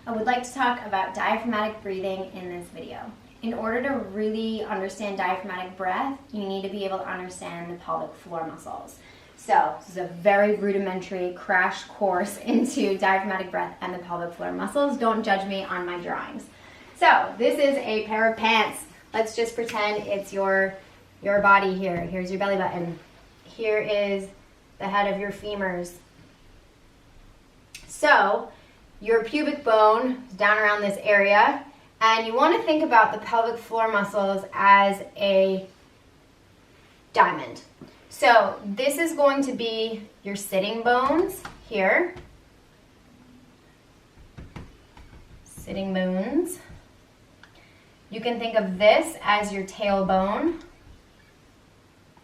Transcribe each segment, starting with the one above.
I would like to talk about diaphragmatic breathing in this video. In order to really understand diaphragmatic breath, you need to be able to understand the pelvic floor muscles. So this is a very rudimentary crash course into diaphragmatic breath and the pelvic floor muscles. Don't judge me on my drawings. So this is a pair of pants. Let's just pretend it's your body here. Here's your belly button. Here is the head of your femurs. So your pubic bone is down around this area, and you want to think about the pelvic floor muscles as a diamond. So this is going to be your sitting bones here. Sitting bones. You can think of this as your tailbone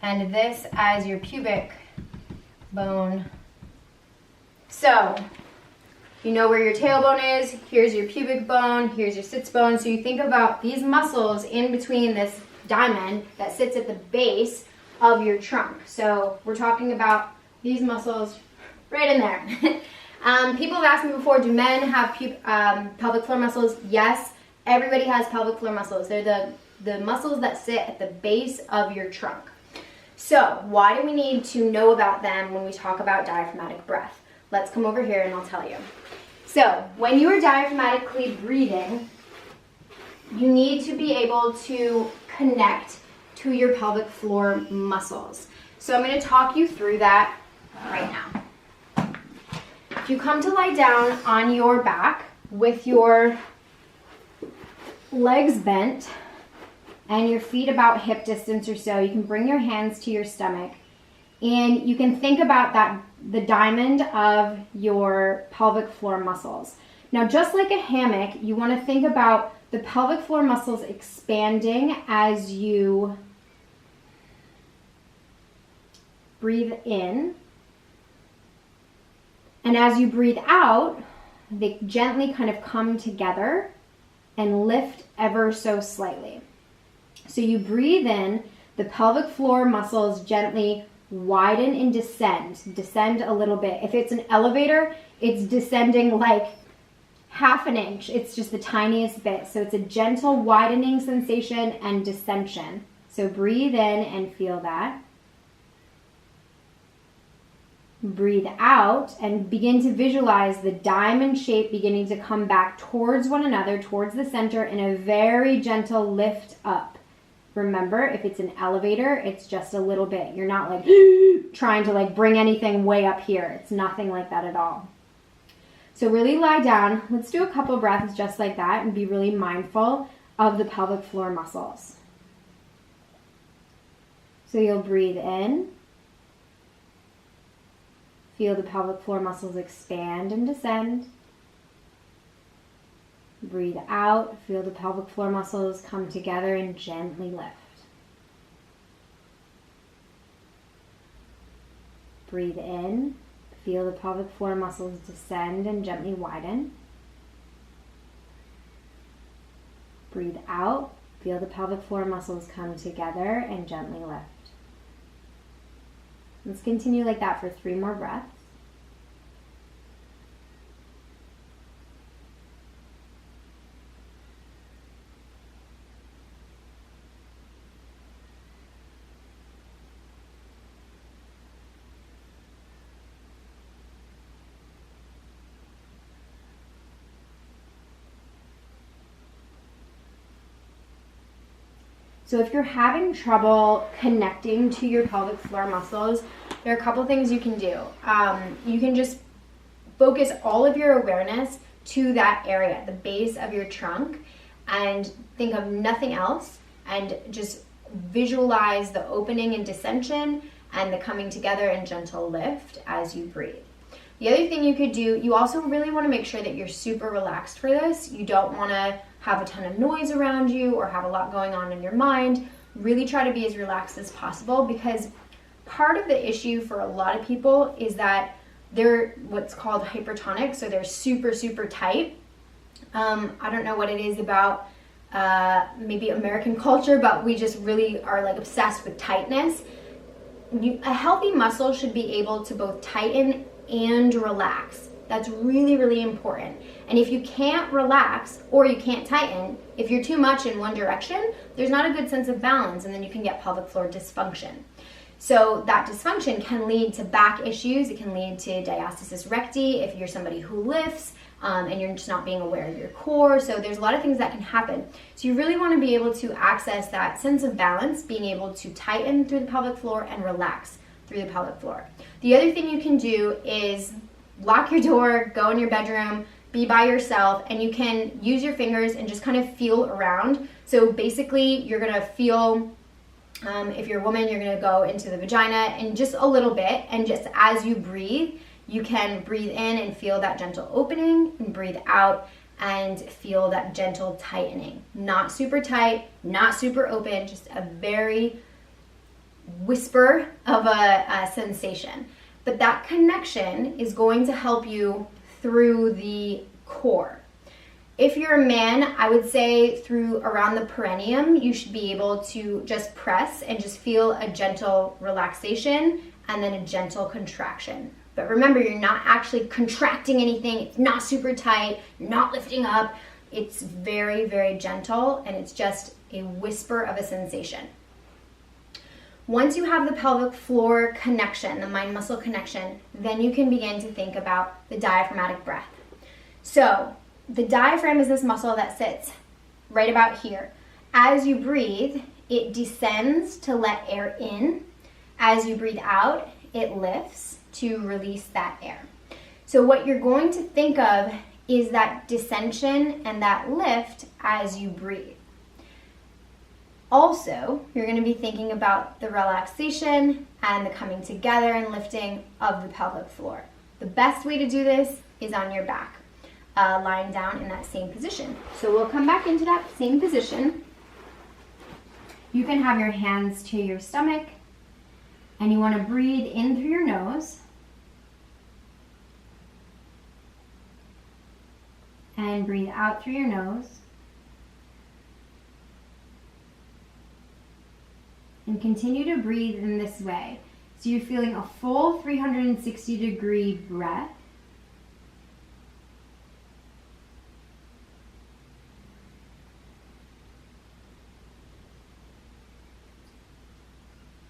and this as your pubic bone. So you know where your tailbone is, here's your pubic bone, here's your sits bone. So you think about these muscles in between this diamond that sits at the base of your trunk. So we're talking about these muscles right in there. People have asked me before, do men have pelvic floor muscles? Yes, everybody has pelvic floor muscles. They're the muscles that sit at the base of your trunk. So why do we need to know about them when we talk about diaphragmatic breath? Let's come over here and I'll tell you. So when you are diaphragmatically breathing, you need to be able to connect to your pelvic floor muscles. So I'm going to talk you through that right now. If you come to lie down on your back with your legs bent and your feet about hip distance or so, you can bring your hands to your stomach and you can think about the diamond of your pelvic floor muscles. Now, just like a hammock, you want to think about the pelvic floor muscles expanding as you breathe in. And as you breathe out, they gently kind of come together and lift ever so slightly. So you breathe in, the pelvic floor muscles gently widen and descend a little bit. If it's an elevator, it's descending like half an inch. It's just the tiniest bit. So it's a gentle widening sensation and descension. So breathe in and feel that. Breathe out and begin to visualize the diamond shape beginning to come back towards one another, towards the center in a very gentle lift up. Remember, if it's an elevator, it's just a little bit. You're not like trying to like bring anything way up here. It's nothing like that at all. So really lie down. Let's do a couple breaths just like that and be really mindful of the pelvic floor muscles. So you'll breathe in. Feel the pelvic floor muscles expand and descend. Breathe out. Feel the pelvic floor muscles come together and gently lift. Breathe in. Feel the pelvic floor muscles descend and gently widen. Breathe out. Feel the pelvic floor muscles come together and gently lift. Let's continue like that for 3 more breaths. So if you're having trouble connecting to your pelvic floor muscles, there are a couple things you can do. You can just focus all of your awareness to that area, the base of your trunk, and think of nothing else, and just visualize the opening and descension and the coming together and gentle lift as you breathe. The other thing you could do, you also really want to make sure that you're super relaxed for this. You don't want to have a ton of noise around you or have a lot going on in your mind. Really try to be as relaxed as possible, because part of the issue for a lot of people is that they're what's called hypertonic, so they're super, super tight. I don't know what it is about maybe American culture, but we just really are like obsessed with tightness. A healthy muscle should be able to both tighten and relax That's really, really important. And if you can't relax or you can't tighten, if you're too much in one direction, there's not a good sense of balance, and then you can get pelvic floor dysfunction. So that dysfunction can lead to back issues. It can lead to diastasis recti if you're somebody who lifts and you're just not being aware of your core. So there's a lot of things that can happen. So you really want to be able to access that sense of balance, being able to tighten through the pelvic floor and relax through the pelvic floor. The other thing you can do is lock your door, go in your bedroom, be by yourself, and you can use your fingers and just kind of feel around. So basically you're going to feel, if you're a woman, you're going to go into the vagina and just a little bit, and just as you breathe, you can breathe in and feel that gentle opening, and breathe out and feel that gentle tightening. Not super tight, not super open, just a very whisper of a sensation. But that connection is going to help you through the core. If you're a man, I would say through around the perineum, you should be able to just press and just feel a gentle relaxation and then a gentle contraction. But remember, you're not actually contracting anything. It's not super tight. You're not lifting up. It's very, very gentle, and it's just a whisper of a sensation. Once you have the pelvic floor connection, the mind-muscle connection, then you can begin to think about the diaphragmatic breath. So the diaphragm is this muscle that sits right about here. As you breathe, it descends to let air in. As you breathe out, it lifts to release that air. So what you're going to think of is that descension and that lift as you breathe. Also, you're going to be thinking about the relaxation and the coming together and lifting of the pelvic floor. The best way to do this is on your back, lying down in that same position. So we'll come back into that same position. You can have your hands to your stomach, and you want to breathe in through your nose and breathe out through your nose. And continue to breathe in this way. So you're feeling a full 360-degree breath.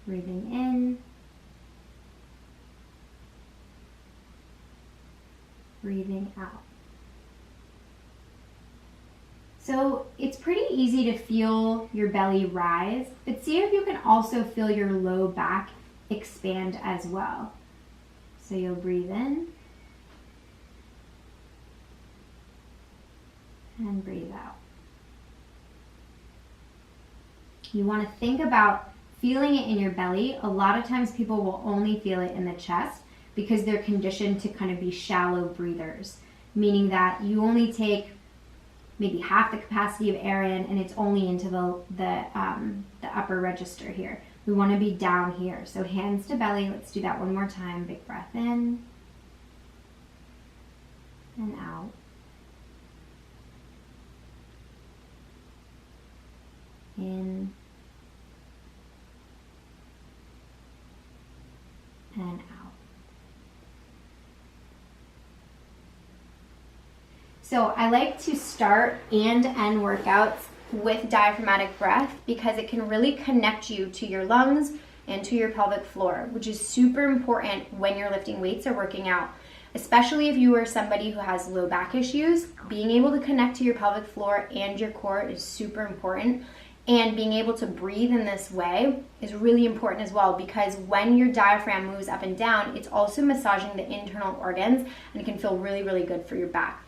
Breathing in. Breathing out. So it's pretty easy to feel your belly rise, but see if you can also feel your low back expand as well. So you'll breathe in and breathe out. You want to think about feeling it in your belly. A lot of times people will only feel it in the chest because they're conditioned to kind of be shallow breathers, meaning that you only take maybe half the capacity of air in, and it's only into the upper register here. We want to be down here. So hands to belly. Let's do that one more time. Big breath in and out. In and out. So I like to start and end workouts with diaphragmatic breath because it can really connect you to your lungs and to your pelvic floor, which is super important when you're lifting weights or working out. Especially if you are somebody who has low back issues, being able to connect to your pelvic floor and your core is super important. And being able to breathe in this way is really important as well, because when your diaphragm moves up and down, it's also massaging the internal organs, and it can feel really, really good for your back.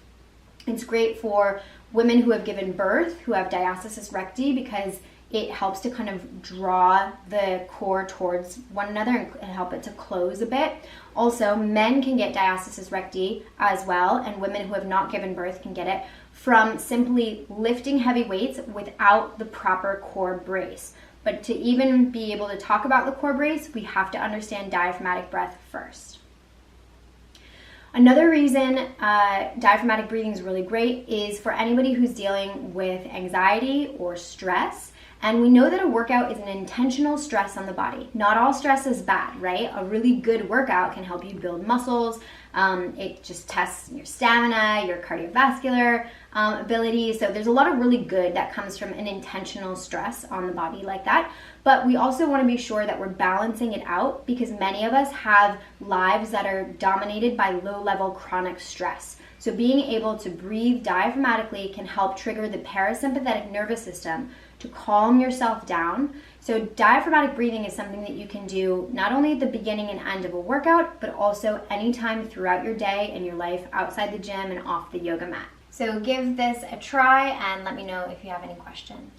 It's great for women who have given birth, who have diastasis recti, because it helps to kind of draw the core towards one another and help it to close a bit. Also, men can get diastasis recti as well, and women who have not given birth can get it from simply lifting heavy weights without the proper core brace. But to even be able to talk about the core brace, we have to understand diaphragmatic breath first. Another reason diaphragmatic breathing is really great is for anybody who's dealing with anxiety or stress And we know that a workout is an intentional stress on the body. Not all stress is bad, right? A really good workout can help you build muscles. It just tests your stamina, your cardiovascular ability. So there's a lot of really good that comes from an intentional stress on the body like that. But we also want to be sure that we're balancing it out, because many of us have lives that are dominated by low-level chronic stress. So being able to breathe diaphragmatically can help trigger the parasympathetic nervous system to calm yourself down. So diaphragmatic breathing is something that you can do not only at the beginning and end of a workout, but also anytime throughout your day and your life outside the gym and off the yoga mat. So give this a try and let me know if you have any questions.